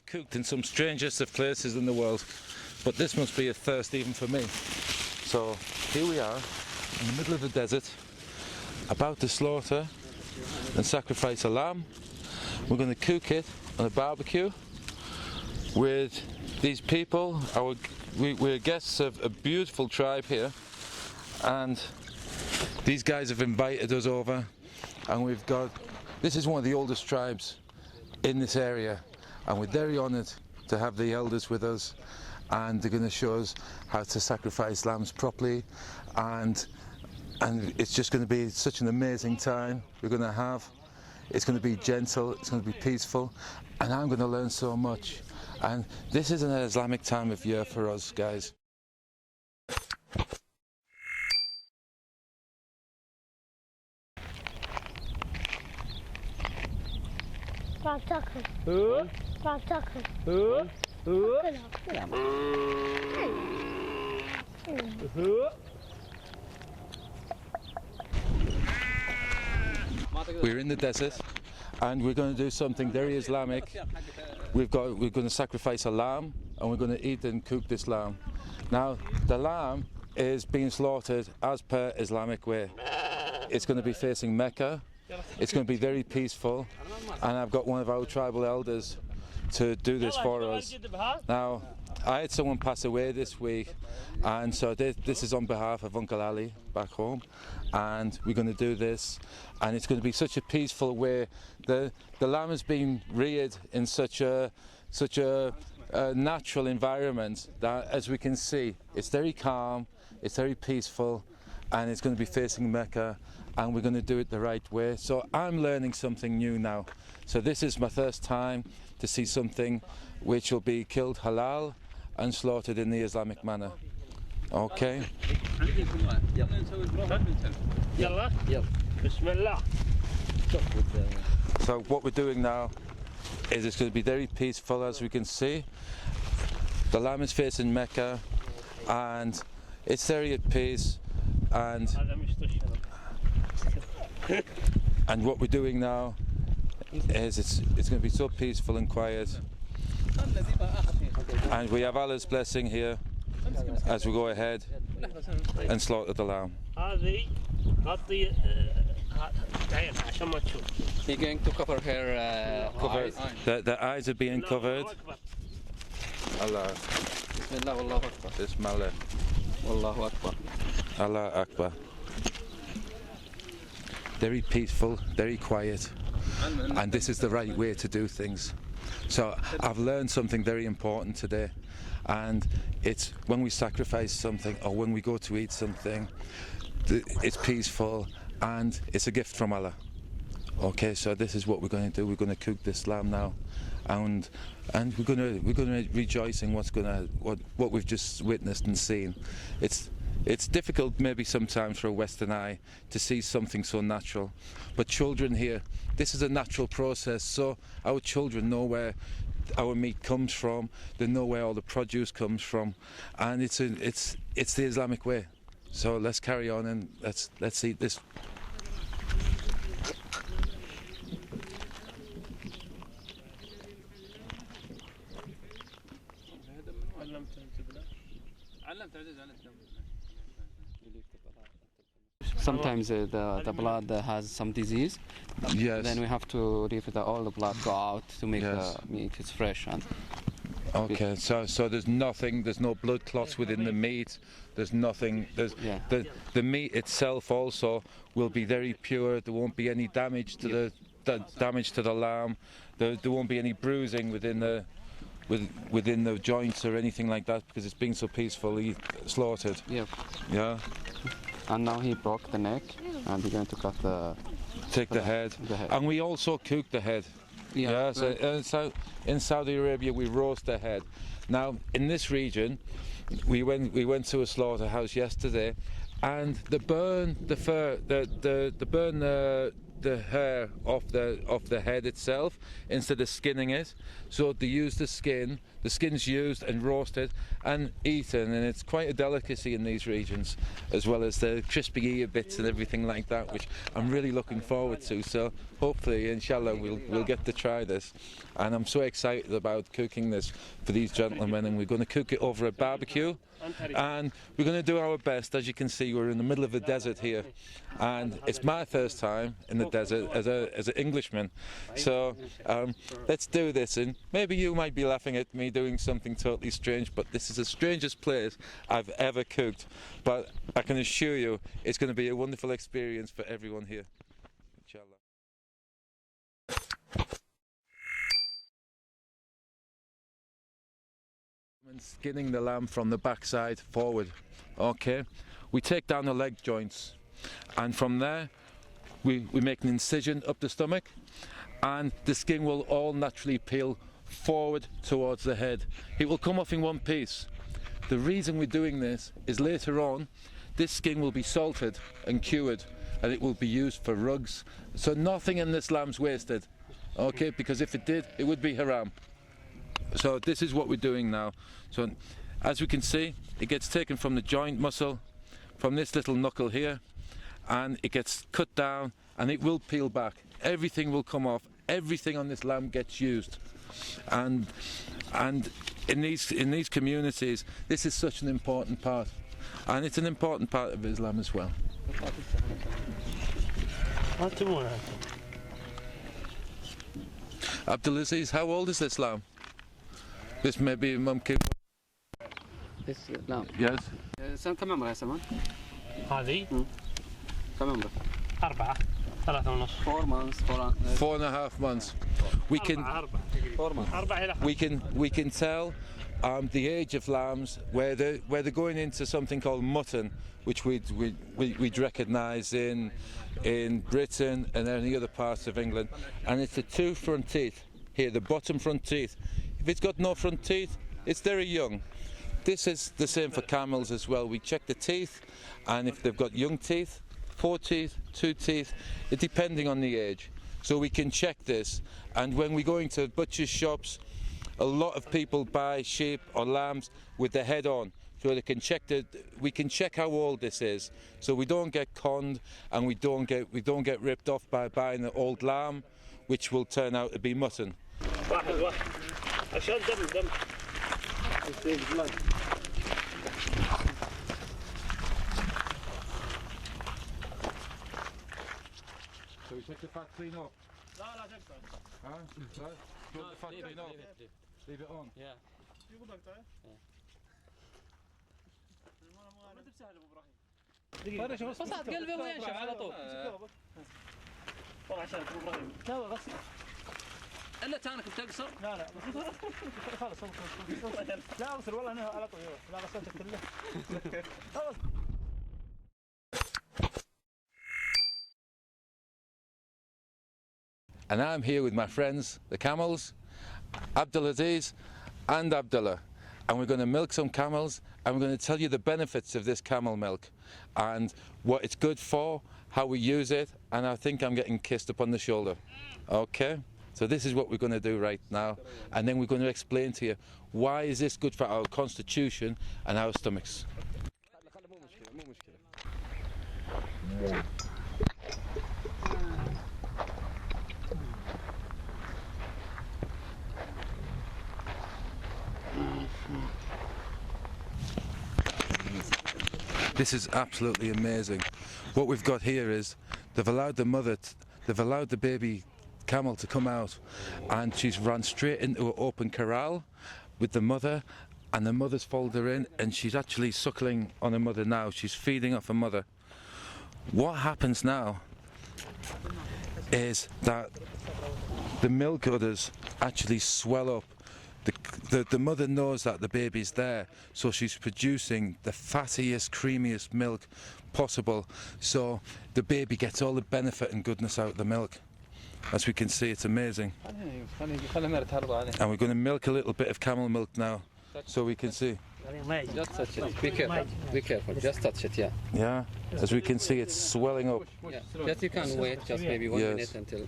cooked in some strangest of places in the world, but this must be a thirst even for me. So here we are in the middle of the desert, about to slaughter and sacrifice a lamb. We're going to cook it on a barbecue with these people. We're guests of a beautiful tribe here, and these guys have invited us over, and this is one of the oldest tribes in this area, and we're very honoured to have the elders with us, and they're going to show us how to sacrifice lambs properly, and it's just going to be such an amazing time we're going to have. It's going to be gentle, it's going to be peaceful, and I'm going to learn so much. And this is an Islamic time of year for us, guys. We're in the desert, and we're going to do something very Islamic. We're going to sacrifice a lamb, and we're going to eat and cook this lamb. Now, the lamb is being slaughtered as per Islamic way. It's going to be facing Mecca. It's going to be very peaceful, and I've got one of our tribal elders to do this for us. Now, I had someone pass away this week, and so this is on behalf of Uncle Ali back home, and we're going to do this, and it's going to be such a peaceful way. The lamb has been reared in such a natural environment that, as we can see, it's very calm, it's very peaceful, and it's going to be facing Mecca, and we're going to do it the right way. So I'm learning something new now. So this is my first time to see something which will be killed halal and slaughtered in the Islamic manner. Okay. So what we're doing now is it's going to be very peaceful, as we can see. The lamb is facing Mecca, and it's very at peace, and what we're doing now is it's going to be so peaceful and quiet, and we have Allah's blessing here as we go ahead and slaughter the lamb. You're going to cover her eyes. The eyes are being covered. Allah. Bismillah, Allahu Akbar. Bismillah. Allahu Akbar. Allah Akbar. Very peaceful, very quiet, and this is the right way to do things. So I've learned something very important today, and it's when we sacrifice something or when we go to eat something, it's peaceful and it's a gift from Allah. Okay, so this is what we're going to do. We're going to cook this lamb now, and we're going to rejoice in what we've just witnessed and seen. It's difficult maybe sometimes for a Western eye to see something so natural, but children here, this is a natural process, so our children know where our meat comes from, they know where all the produce comes from, and it's the Islamic way. So let's carry on and let's eat this. Sometimes the blood has some disease. Yes. Then we have to leave all the blood go out to make the meat is fresh. And okay, so there's no blood clots within the meat. There's nothing. The meat itself also will be very pure. There won't be any damage to the lamb. There won't be any bruising within the joints or anything like that, because it's being so peacefully slaughtered. Yeah. Yeah. And now he broke the neck, and we're going to cut Take the head. And we also cook the head. Yeah. So in Saudi Arabia we roast the head. Now in this region, we went to a slaughterhouse yesterday, and they burn the hair off the head itself instead of skinning it. So they use the skin the skin's used and roasted and eaten, and it's quite a delicacy in these regions, as well as the crispy ear bits and everything like that, which I'm really looking forward to. So hopefully, inshallah, we'll get to try this, and I'm so excited about cooking this for these gentlemen. And we're going to cook it over a barbecue, and we're going to do our best. As you can see, we're in the middle of the desert here, and it's my first time in the desert as an Englishman. So let's do this, and maybe you might be laughing at me doing something totally strange, but this is the strangest place I've ever cooked. But I can assure you it's going to be a wonderful experience for everyone here, inshallah. And skinning the lamb from the backside forward. Okay, we take down the leg joints, and from there we make an incision up the stomach, and the skin will all naturally peel forward towards the head. It will come off in one piece. The reason we're doing this is later on this skin will be salted and cured, and it will be used for rugs. So nothing in this lamb's wasted, okay, because if it did, it would be haram. So this is what we're doing now. So as we can see, it gets taken from the joint muscle, from this little knuckle here, and it gets cut down, and it will peel back. Everything will come off. Everything on this lamb gets used, and in these communities, this is such an important part, and it's an important part of Islam as well. Abdulaziz, how old is this lamb? This may be mumkin. This lamb. Yes. سنة كم عمرها يا سلمان؟ هذه كم عمرها؟ 4 3 ونص 4 months. 4.5 months. We can 4 months. 4 إلى we can tell the age of lambs where they're going into something called mutton, which we'd recognise in Britain and any other parts of England, and it's the 2 front teeth here, the bottom front teeth. If it's got no front teeth, it's very young. This is the same for camels as well. We check the teeth, and if they've got young teeth, 4 teeth, 2 teeth, it depending on the age. So we can check this, and when we go into butcher's shops, a lot of people buy sheep or lambs with the head on, so they can check we can check how old this is, so we don't get conned, and we don't get ripped off by buying an old lamb, which will turn out to be mutton. واحد عشان دم So we check the fat clean up. لا تقطع Huh? Don't the fat clean up. Leave it on. يا يقول لك طيب ما انت بسهل ابو ابراهيم بس قلبي وينشف على طول والله عشان ابو ابراهيم لا بس الا تانك بتقصر. لا خلاص لا اغسل والله انا على طول لا غسلتك كله خلاص. And I'm here with my friends, the camels, Abdulaziz and Abdullah, and we're going to milk some camels, and we're going to tell you the benefits of this camel milk and what it's good for, how we use it, and I think I'm getting kissed upon the shoulder. Okay? So this is what we're going to do right now, and then we're going to explain to you why is this good for our constitution and our stomachs. This is absolutely amazing. What we've got here is they've allowed the baby camel to come out, and she's run straight into an open corral with the mother, and the mother's folded her in, and she's actually suckling on her mother now. She's feeding off her mother. What happens now is that the milk udders actually swell up. The mother knows that the baby's there, so she's producing the fattiest, creamiest milk possible, so the baby gets all the benefit and goodness out of the milk. As we can see, it's amazing. And we're going to milk a little bit of camel milk now, so we can see. Just touch it. Be careful. Be careful. Just touch it. Yeah. Yeah, as we can see, it's swelling up. Yeah. Just you can wait just maybe 1 minute until.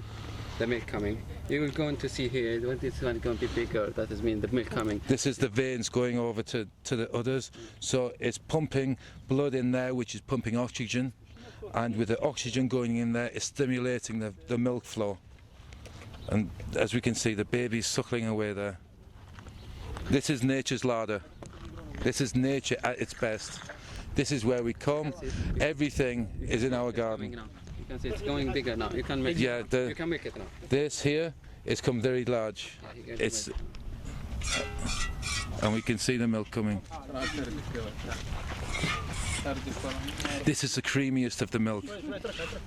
the milk coming. You will going to see here when this one going to be bigger. That is mean the milk coming. This is the veins going over to the udders, so it's pumping blood in there, which is pumping oxygen, and with the oxygen going in there, it's stimulating the milk flow. And as we can see, the baby's suckling away there. This is nature's larder. This is nature at its best. This is where we come. Everything is in our garden. You can see it's going bigger now. You can make Yeah, it. You can make it now. this here is come very large. Yeah, you can It's make it. and we can see the milk coming. This is the creamiest of the milk.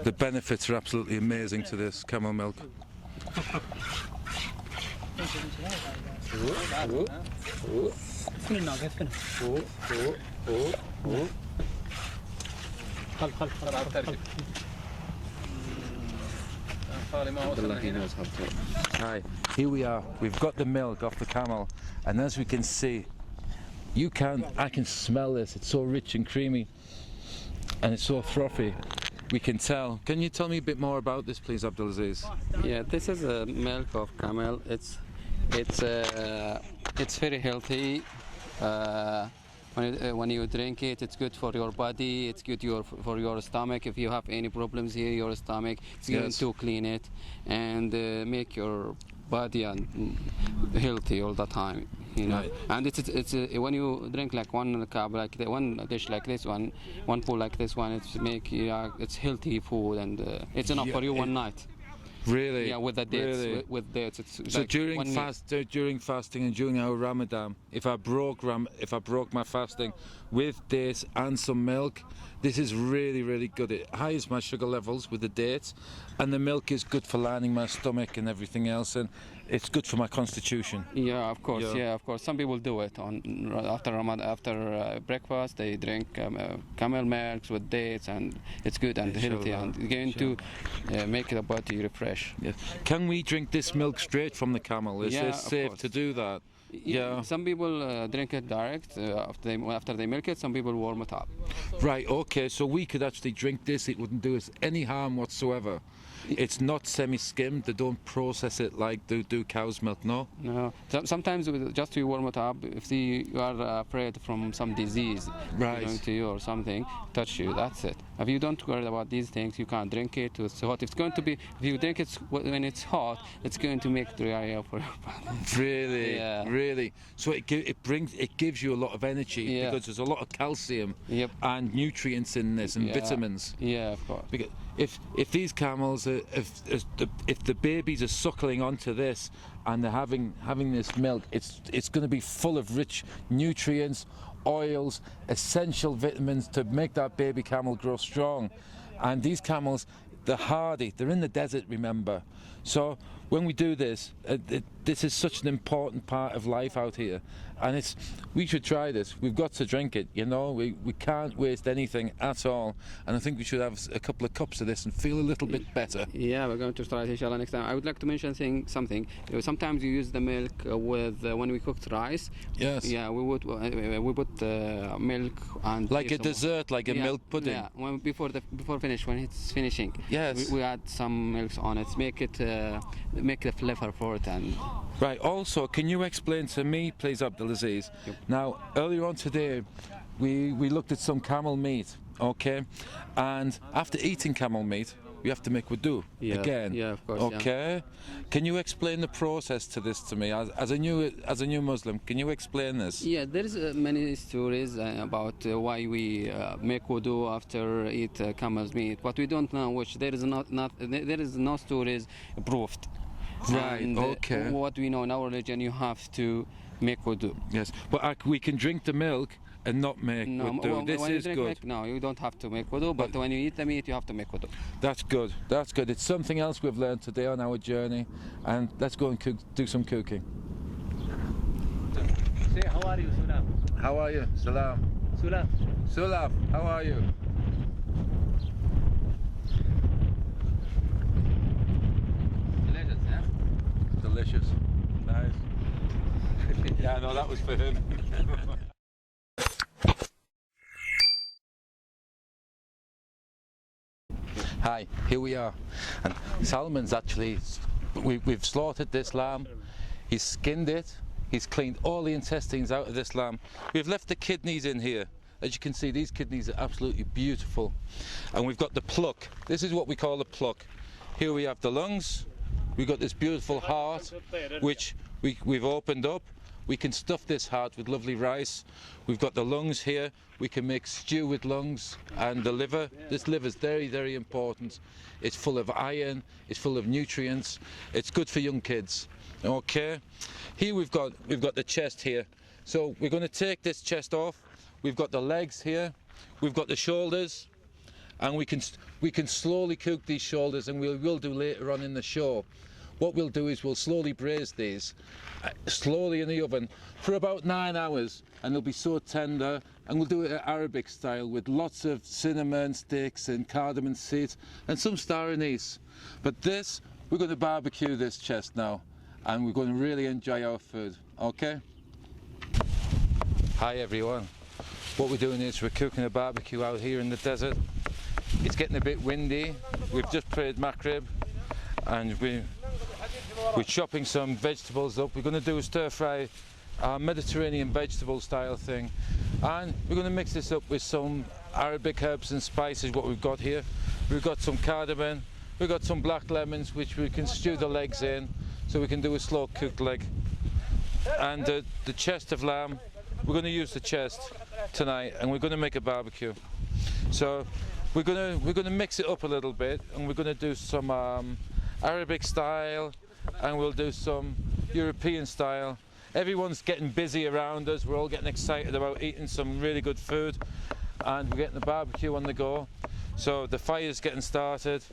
The benefits are absolutely amazing to this camel milk. فين الناقة فين خل Abdullah, he knows how to. Hi, here we are. We've got the milk off the camel, and as we can see, I can smell this. It's so rich and creamy, and it's so frothy. We can tell. Can you tell me a bit more about this, please, Abdulaziz? Yeah, this is a milk of camel. It's very healthy. When you drink it, it's good for your body. It's good for your stomach. If you have any problems here, your stomach, it's going Yes. to clean it and make your body healthy all the time. You know, Right. and it's when you drink like one cup, like one dish like this one bowl like this one, it's healthy food and it's enough Yeah, for you one night. Really? Yeah, with the dates, Really? with dates, it's So like during one meal. during fasting and during our Ramadan, if I broke my fasting with dates and some milk, this is really good. It highs my sugar levels with the dates, and the milk is good for lining my stomach and everything else, and it's good for my constitution. Yeah, of course. Yeah. Yeah, of course. Some people do it after Ramadan, after breakfast. They drink camel milks with dates, and it's good and healthy, and it's going to make the body refresh. Yes. Can we drink this milk straight from the camel? Is Yeah, it of safe course. to do that? Yeah. Some people drink it direct after they milk it. Some people warm it up. Right, okay, so we could actually drink this, it wouldn't do us any harm whatsoever. It's not semi-skimmed, they don't process it like they do cow's milk, no? No, sometimes just to warm it up. If you are afraid from some disease Right. going to you or something, touch you. That's it. If you don't worry about these things, you can't drink it. It's hot. If it's going to be, if you drink it when it's hot, it's going to make diarrhea for your body. Really, Yeah. really. So it gives you a lot of energy Yeah. because there's a lot of calcium Yep. and nutrients in this and Yeah. vitamins. Yeah, of course. Because if these camels if the babies are suckling onto this and they're having this milk, it's going to be full of rich nutrients, oils, essential vitamins to make that baby camel grow strong. And these camels, they're hardy. They're in the desert, remember. So when we do this, this is such an important part of life out here, and we should try this. We've got to drink it, you know. We can't waste anything at all, and I think we should have a couple of cups of this and feel a little bit better. Yeah, we're going to try it inshallah next time. I would like to mention something. Sometimes you use the milk with when we cooked rice. Yes. Yeah, we put milk and Like a some- dessert, like a Yeah, milk pudding. Yeah, before when it's finishing. Yes. We add some milk on it, make the flavor for it, and Right, also, can you explain to me, please, Abdulaziz? Yep. Now, earlier on today, we looked at some camel meat, okay? And after eating camel meat, we have to make wudu Yeah, again. yeah, of course, yeah. Okay? Can you explain the process to this to me? As a new Muslim, can you explain this? yeah, there's many stories about why we make wudu after eat camel's meat, but we don't know which. There is no stories proved. Right, And, okay. What we know in our religion, you have to make wudu. Yes, but we can drink the milk and not make wudu. This when you is drink good. milk, no, you don't have to make wudu, but when you eat the meat, you have to make wudu. That's good. That's good. It's something else we've learned today on our journey, and let's go and do some cooking. Say, how are you, Sulam? How are you? Salam. Sulam. Sulaf, how are you? Delicious, yeah? Delicious. Nice. Yeah, no, that was for him. Hi, here we are. And Salman's actually we've slaughtered this lamb. He's skinned it. He's cleaned all the intestines out of this lamb. We've left the kidneys in here. As you can see, these kidneys are absolutely beautiful. And we've got the pluck. This is what we call the pluck. Here we have the lungs. We've got this beautiful heart, which we've opened up. We can stuff this heart with lovely rice. We've got the lungs here. We can make stew with lungs, and the liver. This liver is very, very important. It's full of iron. It's full of nutrients. It's good for young kids. Okay. Here we've got the chest here. So we're going to take this chest off. We've got the legs here. We've got the shoulders, and we can slowly cook these shoulders, and we will do later on in the show. What we'll do is we'll slowly braise these, slowly in the oven for about 9 hours, and they'll be so tender. And we'll do it Arabic style with lots of cinnamon sticks and cardamom seeds and some star anise. But this, we're going to barbecue this chest now, and we're going to really enjoy our food. Okay? Hi everyone. What we're doing is we're cooking a barbecue out here in the desert. It's getting a bit windy. We've just prayed Maghrib, and we're chopping some vegetables up. We're going to do a stir fry, Mediterranean vegetable style thing, and we're going to mix this up with some Arabic herbs and spices. What we've got here, we've got some cardamom, we've got some black lemons which we can stew the legs in, so we can do a slow cooked leg. And the chest of lamb, we're going to use the chest tonight, and we're going to make a barbecue. So we're going to mix it up a little bit, and we're going to do some Arabic style, and we'll do some European style. Everyone's getting busy around us. We're all getting excited about eating some really good food, and we're getting the barbecue on the go. So the fire's getting started.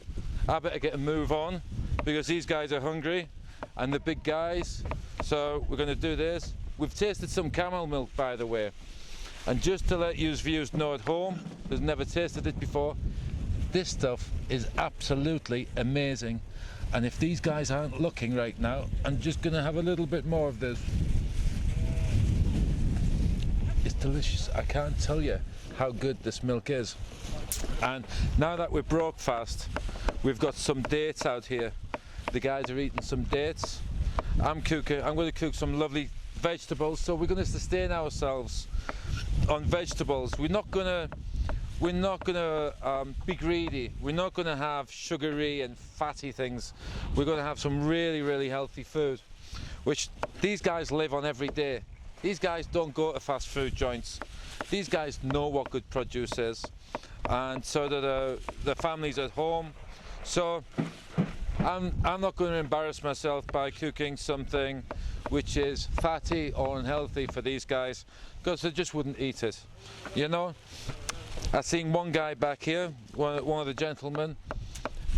I better get a move on because these guys are hungry, and the big guys. So we're going to do this. We've tasted some camel milk, by the way, and just to let you viewers know at home, who's never tasted it before, this stuff is absolutely amazing. And if these guys aren't looking right now, I'm just going to have a little bit more of this. It's delicious. I can't tell you how good this milk is. And now that we're broke fast, we've got some dates out here. The guys are eating some dates. I'm going to cook some lovely vegetables, so we're going to sustain ourselves on vegetables. We're not going to be greedy. We're not going to have sugary and fatty things. We're going to have some really, really healthy food, which these guys live on every day. These guys don't go to fast food joints. These guys know what good produce is, and so do the families at home. So I'm not going to embarrass myself by cooking something which is fatty or unhealthy for these guys, because they just wouldn't eat it, you know. I've seen one guy back here, one of the gentlemen,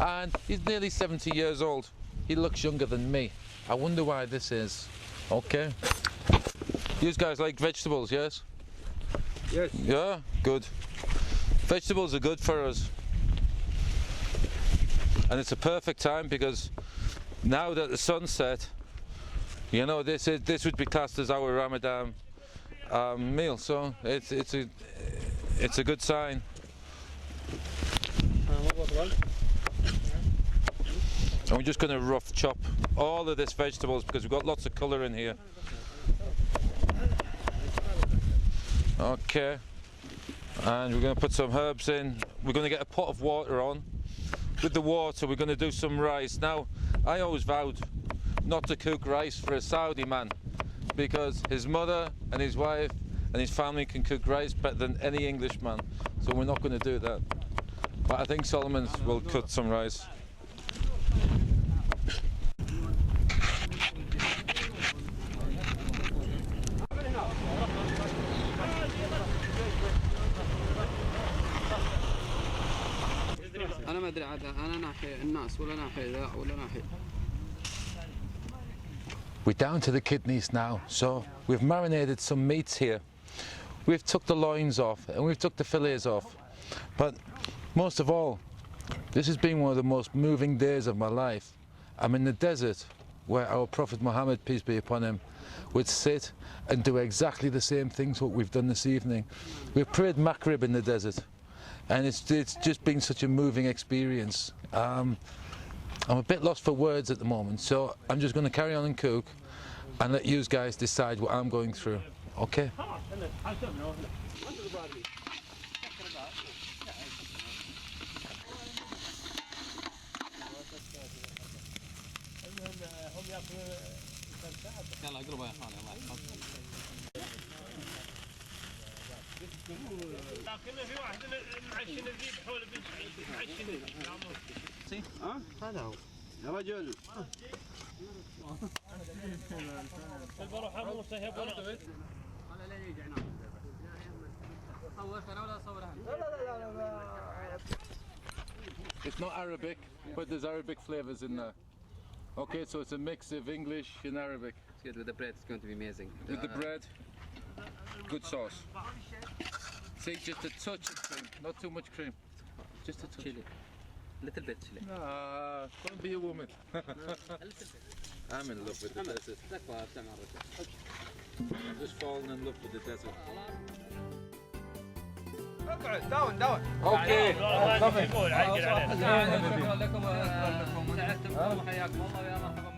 and he's nearly 70 years old. He looks younger than me. I wonder why this is. Okay. You guys like vegetables, yes? Yes. Yeah? Good. Vegetables are good for us. And it's a perfect time because now that the sun's set, you know, this would be classed as our Ramadan meal. So it's a good sign. And we're just going to rough chop all of this vegetables because we've got lots of colour in here. Okay, and we're going to put some herbs in. We're going to get a pot of water on. With the water we're going to do some rice. Now, I always vowed not to cook rice for a Saudi man because his mother and his wife and his family can cook rice better than any Englishman, so we're not going to do that. But I think Solomon will cut some rice. أنا ما أدري عاد أنا ناحية الناس ولا ناحية ذا ولا ناحية. We're down to the kidneys now, so we've marinated some meats here. We've took the loins off and we've took the fillets off. But most of all, this has been one of the most moving days of my life. I'm in the desert where our Prophet Muhammad, peace be upon him, would sit and do exactly the same things what we've done this evening. We've prayed Maghrib in the desert, and it's just been such a moving experience. I'm a bit lost for words at the moment, so I'm just going to carry on and cook and let you guys decide what I'm going through. Okay? يلا اقربوا يا خالي الله يحفظك. لكن في واحد معشن الذيب حول بن سعيد معشن الذيب. هذا هو يا رجل. بروح اموسه يا ابو صورت انا ولا صور انا؟ It's not Arabic, but there's Arabic flavors in there. Okay, so it's a mix of English and Arabic. It's good with the bread. It's going to be amazing. With the bread, good sauce. See, just a touch of cream, not too much cream. Just a touch. Chili. Little bit chili. Ah, don't be a woman. I'm in love with the desert. I've just fallen in love with the desert. اقعد داون. Okay. يقول عجل عليه. شكرا لكم. سعدتم وحياكم الله ويا مرحبا.